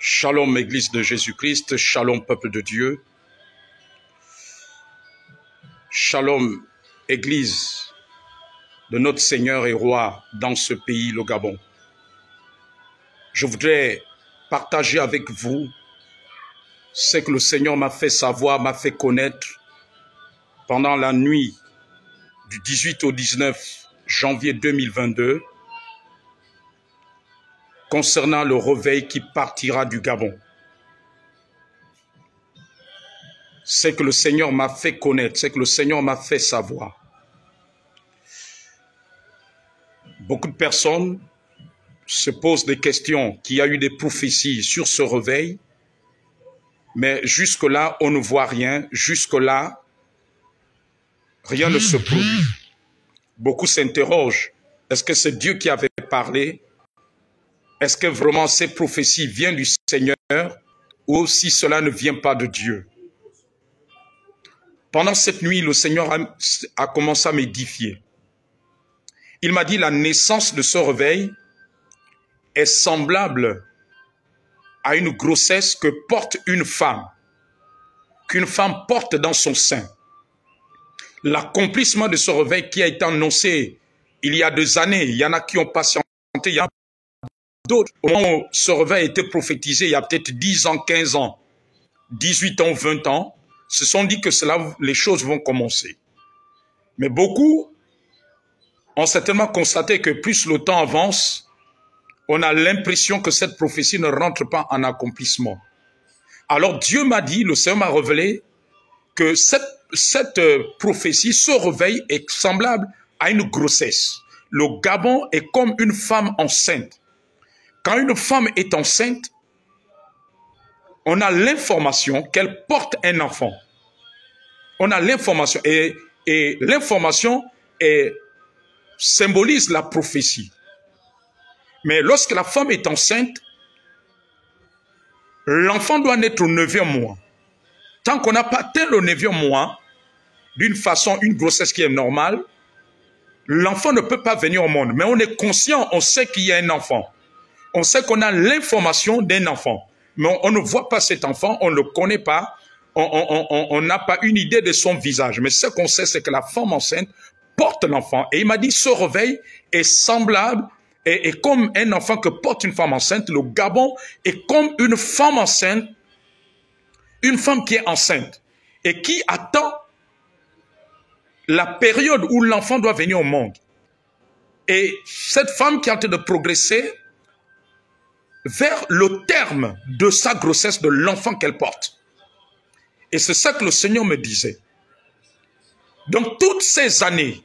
Shalom Église de Jésus-Christ, Shalom peuple de Dieu, Shalom Église de notre Seigneur et Roi dans ce pays, le Gabon. Je voudrais partager avec vous ce que le Seigneur m'a fait savoir, m'a fait connaître pendant la nuit du 18 au 19 janvier 2022 concernant le réveil qui partira du Gabon. C'est que le Seigneur m'a fait connaître, c'est que le Seigneur m'a fait savoir. Beaucoup de personnes se posent des questions, qu'il y a eu des prophéties sur ce réveil, mais jusque-là, on ne voit rien, jusque-là, rien ne se produit. Beaucoup s'interrogent, est-ce que c'est Dieu qui avait parlé? Est-ce que vraiment ces prophéties viennent du Seigneur ou si cela ne vient pas de Dieu? Pendant cette nuit, le Seigneur a commencé à m'édifier. Il m'a dit la naissance de ce réveil est semblable à une grossesse que porte une femme, qu'une femme porte dans son sein. L'accomplissement de ce réveil qui a été annoncé il y a 2 années, il y en a qui ont patienté, il y en a d'autres, au moment où ce réveil a été prophétisé, il y a peut-être 10 ans, 15 ans, 18 ans, 20 ans, se sont dit que les choses vont commencer. Mais beaucoup ont certainement constaté que plus le temps avance, on a l'impression que cette prophétie ne rentre pas en accomplissement. Alors Dieu m'a dit, le Seigneur m'a révélé que cette prophétie, ce réveil est semblable à une grossesse. Le Gabon est comme une femme enceinte. Quand une femme est enceinte, on a l'information qu'elle porte un enfant. On a l'information et l'information symbolise la prophétie. Mais lorsque la femme est enceinte, l'enfant doit naître au 9e mois. Tant qu'on n'a pas atteint le 9e mois, d'une façon, une grossesse qui est normale, l'enfant ne peut pas venir au monde. Mais on est conscient, on sait qu'il y a un enfant. On sait qu'on a l'information d'un enfant, mais on ne voit pas cet enfant, on ne le connaît pas, on n'a pas une idée de son visage. Mais ce qu'on sait, c'est que la femme enceinte porte l'enfant. Et il m'a dit, ce réveil est semblable, et comme un enfant que porte une femme enceinte, le Gabon est comme une femme enceinte, une femme qui est enceinte, et qui attend la période où l'enfant doit venir au monde. Et cette femme qui est en train de progresser vers le terme de sa grossesse, de l'enfant qu'elle porte. Et c'est ça que le Seigneur me disait. Donc toutes ces années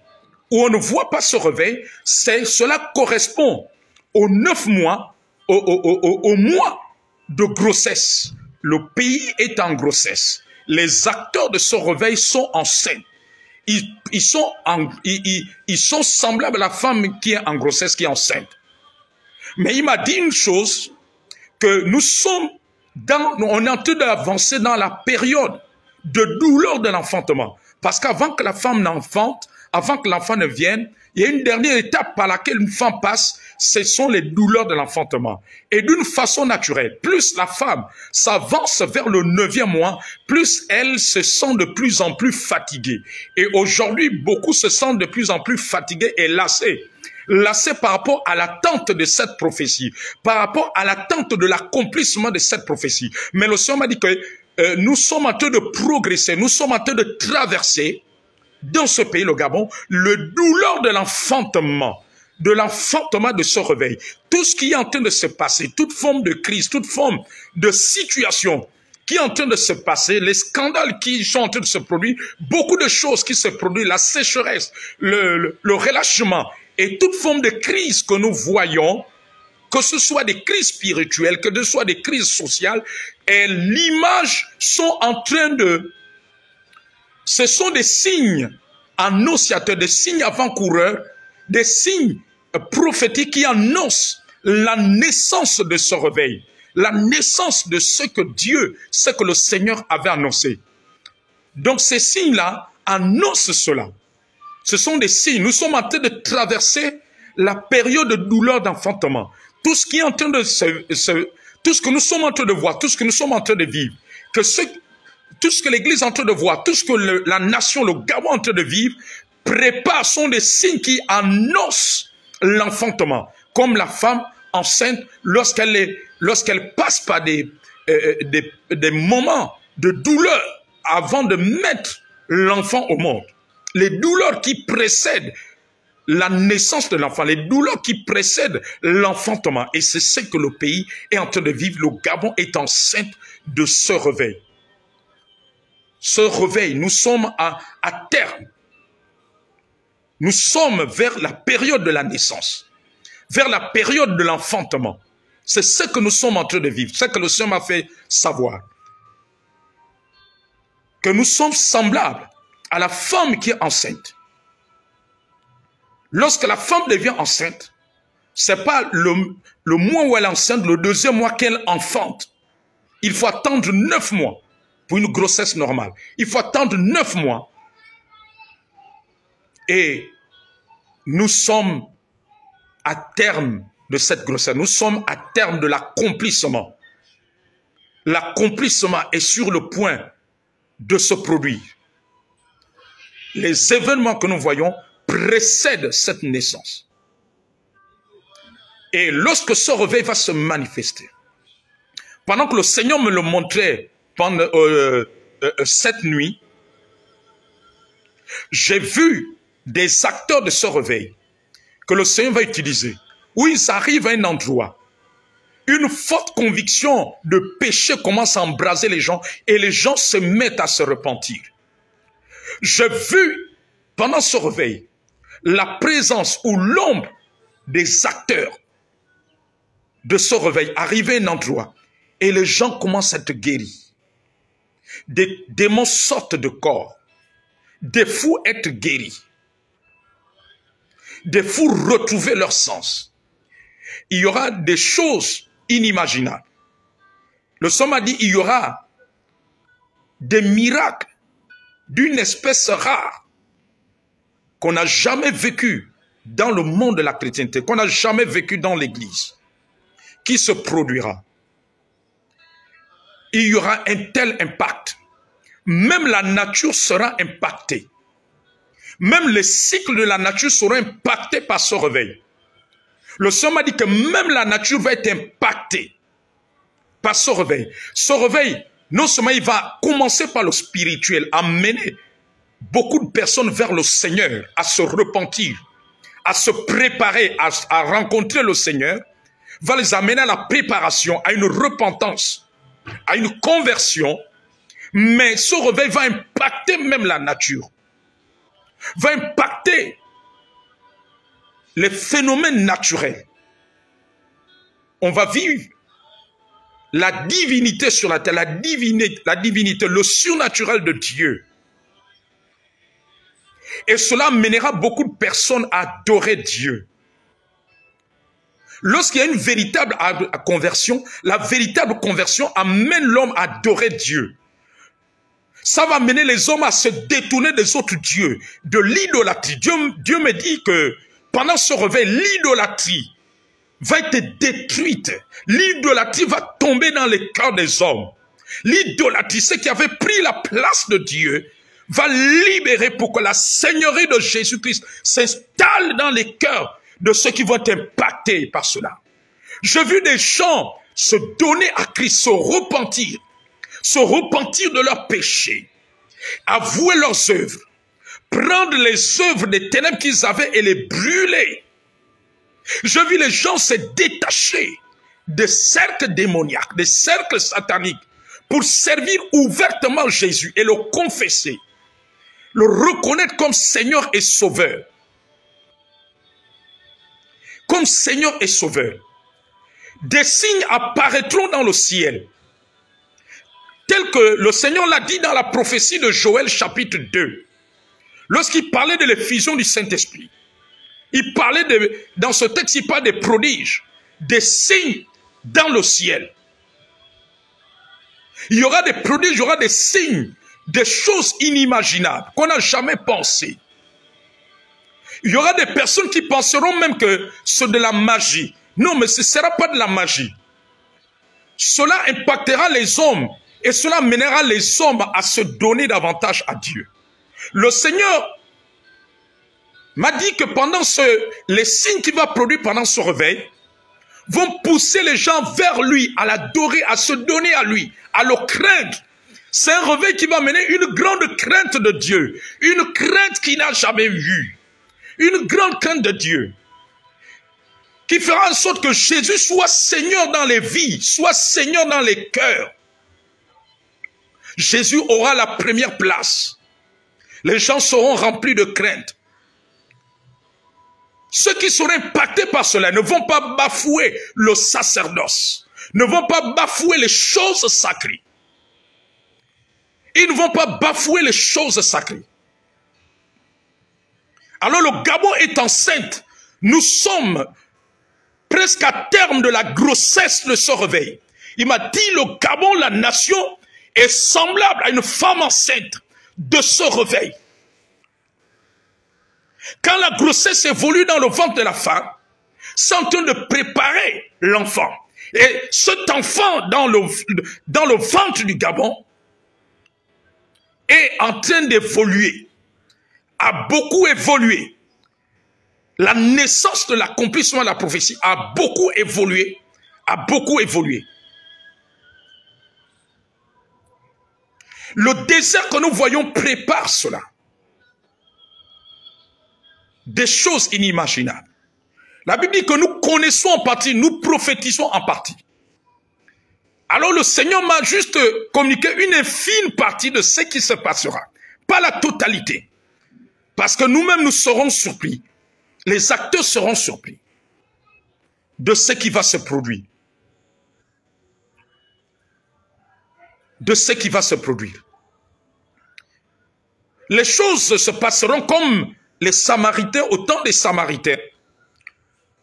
où on ne voit pas ce réveil, cela correspond aux 9 mois, au mois de grossesse. Le pays est en grossesse. Les acteurs de ce réveil sont enceintes. Ils sont semblables à la femme qui est en grossesse, qui est enceinte. Mais il m'a dit une chose, que nous sommes on est en train d'avancer dans la période de douleur de l'enfantement. Parce qu'avant que la femme n'enfante, avant que l'enfant ne vienne, il y a une dernière étape par laquelle une femme passe, ce sont les douleurs de l'enfantement. Et d'une façon naturelle, plus la femme s'avance vers le 9e mois, plus elle se sent de plus en plus fatiguée. Et aujourd'hui, beaucoup se sentent de plus en plus fatigués et lassés. Lassé par rapport à l'attente de cette prophétie, par rapport à l'attente de l'accomplissement de cette prophétie. Mais le Seigneur m'a dit que nous sommes en train de progresser, nous sommes en train de traverser dans ce pays, le Gabon, le douleur de l'enfantement de ce réveil. Tout ce qui est en train de se passer, toute forme de crise, toute forme de situation qui est en train de se passer, les scandales qui sont en train de se produire, beaucoup de choses qui se produisent, la sécheresse, le relâchement, et toute forme de crise que nous voyons, que ce soit des crises spirituelles, que ce soit des crises sociales, et l'image sont en train de... Ce sont des signes annonciateurs, des signes avant-coureurs, des signes prophétiques qui annoncent la naissance de ce réveil, la naissance de ce que Dieu, ce que le Seigneur avait annoncé. Donc ces signes-là annoncent cela. Ce sont des signes. Nous sommes en train de traverser la période de douleur d'enfantement. Tout ce qui est en train de tout ce que nous sommes en train de voir, tout ce que nous sommes en train de vivre, tout ce que l'Église est en train de voir, tout ce que la nation, le Gabon est en train de vivre, prépare, sont des signes qui annoncent l'enfantement. Comme la femme enceinte, lorsqu'elle passe par des moments de douleur avant de mettre l'enfant au monde. Les douleurs qui précèdent la naissance de l'enfant, les douleurs qui précèdent l'enfantement. Et c'est ce que le pays est en train de vivre. Le Gabon est enceinte de ce réveil. Ce réveil, nous sommes à terme. Nous sommes vers la période de la naissance, vers la période de l'enfantement. C'est ce que nous sommes en train de vivre, ce que le Seigneur m'a fait savoir. Que nous sommes semblables à la femme qui est enceinte. Lorsque la femme devient enceinte, c'est pas le mois où elle est enceinte, le deuxième mois qu'elle enfante. Il faut attendre 9 mois pour une grossesse normale. Il faut attendre 9 mois. Et nous sommes à terme de cette grossesse. Nous sommes à terme de l'accomplissement. L'accomplissement est sur le point de se produire. Les événements que nous voyons précèdent cette naissance. Et lorsque ce réveil va se manifester, pendant que le Seigneur me le montrait pendant cette nuit, j'ai vu des acteurs de ce réveil que le Seigneur va utiliser, où ils arrivent à un endroit, une forte conviction de péché commence à embraser les gens et les gens se mettent à se repentir. J'ai vu pendant ce réveil la présence ou l'ombre des acteurs de ce réveil arriver à un endroit et les gens commencent à être guéris. Des démons sortent de corps, des fous être guéris, des fous retrouver leur sens. Il y aura des choses inimaginables. Le Somme a dit il y aura des miracles d'une espèce rare qu'on n'a jamais vécu dans le monde de la chrétienté, qu'on n'a jamais vécu dans l'Église, qui se produira. Il y aura un tel impact. Même la nature sera impactée. Même les cycles de la nature seront impactés par ce réveil. Le Somme a dit que même la nature va être impactée par ce réveil. Ce réveil, non seulement il va commencer par le spirituel, amener beaucoup de personnes vers le Seigneur, à se repentir, à se préparer, à rencontrer le Seigneur, va les amener à la préparation, à une repentance, à une conversion, mais ce réveil va impacter même la nature, va impacter les phénomènes naturels. On va vivre la divinité sur la terre, la divinité, le surnaturel de Dieu. Et cela mènera beaucoup de personnes à adorer Dieu. Lorsqu'il y a une véritable conversion, la véritable conversion amène l'homme à adorer Dieu. Ça va amener les hommes à se détourner des autres dieux, de l'idolâtrie. Dieu me dit que pendant ce réveil, l'idolâtrie va être détruite. L'idolâtrie va tomber dans les cœurs des hommes. L'idolâtrie, ce qui avait pris la place de Dieu, va libérer pour que la seigneurie de Jésus-Christ s'installe dans les cœurs de ceux qui vont être impactés par cela. J'ai vu des gens se donner à Christ, se repentir de leurs péchés, avouer leurs œuvres, prendre les œuvres des ténèbres qu'ils avaient et les brûler. J'ai vu les gens se détacher des cercles démoniaques, des cercles sataniques, pour servir ouvertement Jésus et le confesser, le reconnaître comme Seigneur et Sauveur. Comme Seigneur et Sauveur. Des signes apparaîtront dans le ciel, tel que le Seigneur l'a dit dans la prophétie de Joël chapitre 2, lorsqu'il parlait de l'effusion du Saint-Esprit. Il parlait dans ce texte, il parle des prodiges, des signes dans le ciel. Il y aura des prodiges, il y aura des signes, des choses inimaginables qu'on n'a jamais pensé. Il y aura des personnes qui penseront même que c'est de la magie. Non, mais ce ne sera pas de la magie. cela impactera les hommes et cela mènera les hommes à se donner davantage à Dieu. Le Seigneur m'a dit que pendant les signes qu'il va produire pendant ce réveil vont pousser les gens vers lui, à l'adorer, à se donner à lui, à le craindre. C'est un réveil qui va mener une grande crainte de Dieu, une crainte qu'il n'a jamais vue, une grande crainte de Dieu, qui fera en sorte que Jésus soit Seigneur dans les vies, soit Seigneur dans les cœurs. Jésus aura la première place. Les gens seront remplis de crainte. Ceux qui seront impactés par cela ne vont pas bafouer le sacerdoce, ne vont pas bafouer les choses sacrées. Ils ne vont pas bafouer les choses sacrées. Alors le Gabon est enceinte. Nous sommes presque à terme de la grossesse de ce réveil. Il m'a dit, le Gabon, la nation, est semblable à une femme enceinte de ce réveil. Quand la grossesse évolue dans le ventre de la femme, c'est en train de préparer l'enfant. Et cet enfant dans le ventre du Gabon est en train d'évoluer, a beaucoup évolué. La naissance de l'accomplissement de la prophétie a beaucoup évolué, a beaucoup évolué. Le désert que nous voyons prépare cela. Des choses inimaginables. La Bible dit que nous connaissons en partie, nous prophétisons en partie. Alors le Seigneur m'a juste communiqué une infime partie de ce qui se passera. Pas la totalité. Parce que nous-mêmes nous serons surpris. Les acteurs seront surpris de ce qui va se produire. De ce qui va se produire. Les choses se passeront comme les Samaritains, au temps des Samaritains,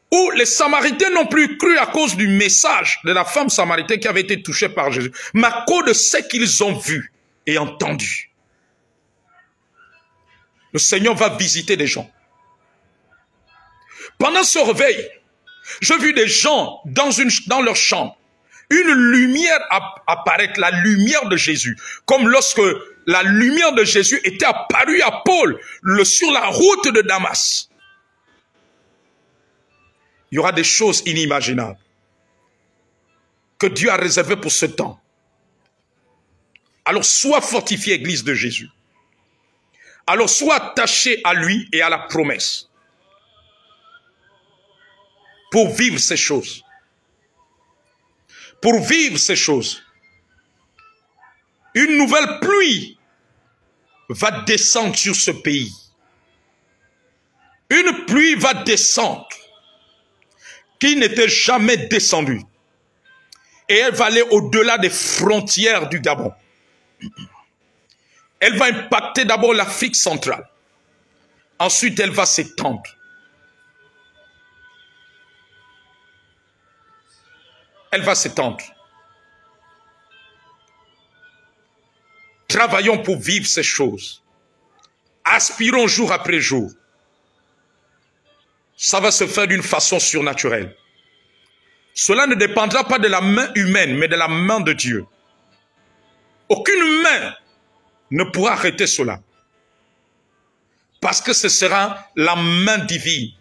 où les Samaritains n'ont plus cru à cause du message de la femme samaritaine qui avait été touchée par Jésus, mais à cause de ce qu'ils ont vu et entendu. Le Seigneur va visiter des gens. Pendant ce réveil, j'ai vu des gens dans leur chambre, une lumière apparaître, la lumière de Jésus, comme lorsque la lumière de Jésus était apparue à Paul sur la route de Damas. Il y aura des choses inimaginables que Dieu a réservées pour ce temps. Alors sois fortifié, Église de Jésus. Alors sois attaché à lui et à la promesse pour vivre ces choses. Pour vivre ces choses. Une nouvelle pluie va descendre sur ce pays. Une pluie va descendre qui n'était jamais descendue. Et elle va aller au-delà des frontières du Gabon. Elle va impacter d'abord l'Afrique centrale. Ensuite, elle va s'étendre. Elle va s'étendre. Travaillons pour vivre ces choses. Aspirons jour après jour. Ça va se faire d'une façon surnaturelle. Cela ne dépendra pas de la main humaine, mais de la main de Dieu. Aucune main ne pourra arrêter cela. Parce que ce sera la main divine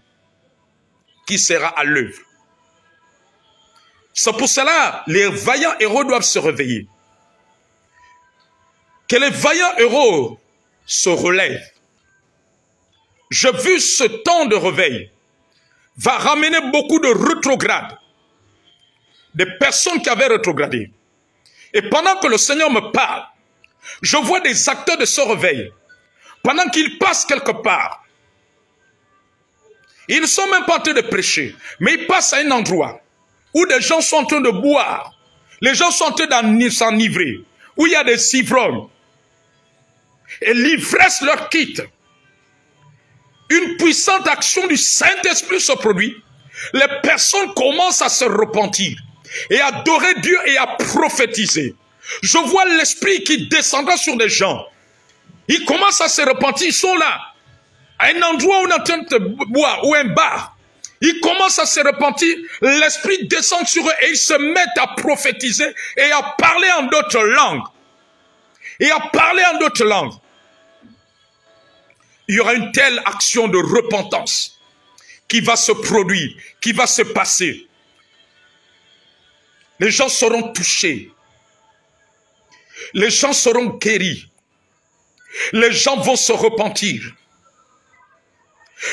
qui sera à l'œuvre. C'est pour cela que les vaillants héros doivent se réveiller. Que les vaillants héros se relèvent. J'ai vu ce temps de réveil va ramener beaucoup de rétrogrades. Des personnes qui avaient rétrogradé. Et pendant que le Seigneur me parle, je vois des acteurs de ce réveil. Pendant qu'ils passent quelque part, ils ne sont même pas en train de prêcher, mais ils passent à un endroit où des gens sont en train de boire. Les gens sont en train de s'enivrer, où il y a des ivrognes. Et l'ivresse leur quitte. Une puissante action du Saint-Esprit se produit. Les personnes commencent à se repentir et à adorer Dieu et à prophétiser. Je vois l'Esprit qui descendra sur des gens. Ils commencent à se repentir, ils sont là, à un endroit où on est en train de boire, ou un bar. Ils commencent à se repentir, l'Esprit descend sur eux et ils se mettent à prophétiser et à parler en d'autres langues. Et à parler en d'autres langues. Il y aura une telle action de repentance qui va se produire, qui va se passer. Les gens seront touchés. Les gens seront guéris. Les gens vont se repentir.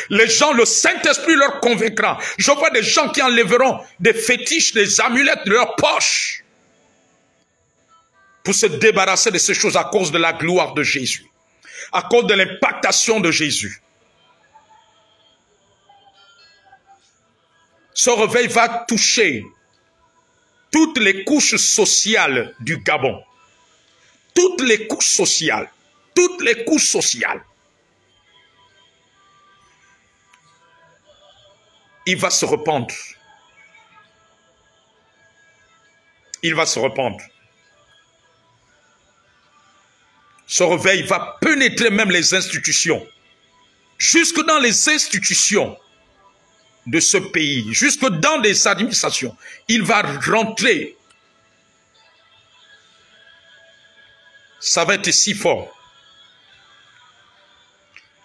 Les gens, le Saint-Esprit leur convaincra. Je vois des gens qui enlèveront des fétiches, des amulettes de leur poche pour se débarrasser de ces choses à cause de la gloire de Jésus, à cause de l'impactation de Jésus. Ce réveil va toucher toutes les couches sociales du Gabon. Toutes les couches sociales. Toutes les couches sociales. Il va se rependre. Il va se rependre. Ce réveil va pénétrer même les institutions. Jusque dans les institutions de ce pays, jusque dans des administrations. Il va rentrer. Ça va être si fort.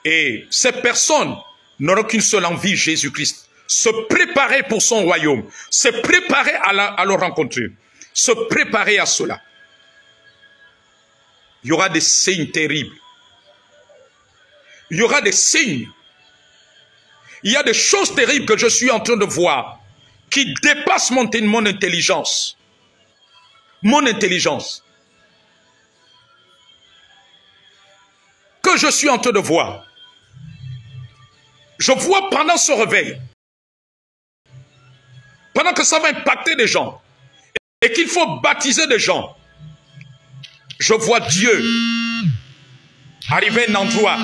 Et ces personnes n'auront qu'une seule envie, Jésus-Christ. Se préparer pour son royaume. Se préparer à le rencontrer. Se préparer à cela. Il y aura des signes terribles. Il y aura des signes. Il y a des choses terribles que je suis en train de voir qui dépassent mon intelligence. Mon intelligence. Que je suis en train de voir. Je vois pendant ce réveil, pendant que ça va impacter des gens, et qu'il faut baptiser des gens, je vois Dieu arriver à un endroit,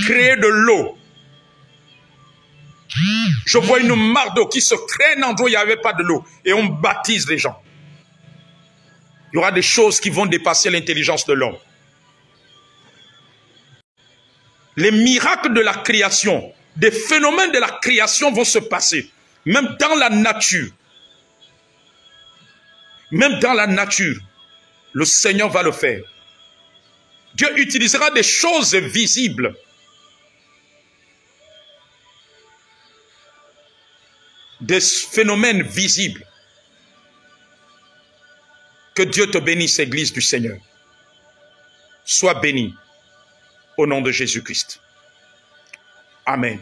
créer de l'eau. Je vois une mare d'eau qui se crée un endroit où il n'y avait pas de l'eau, et on baptise les gens. Il y aura des choses qui vont dépasser l'intelligence de l'homme. Les miracles de la création, des phénomènes de la création vont se passer, même dans la nature. Même dans la nature, le Seigneur va le faire. Dieu utilisera des choses visibles. Des phénomènes visibles. Que Dieu te bénisse, Église du Seigneur. Sois béni au nom de Jésus-Christ. Amen.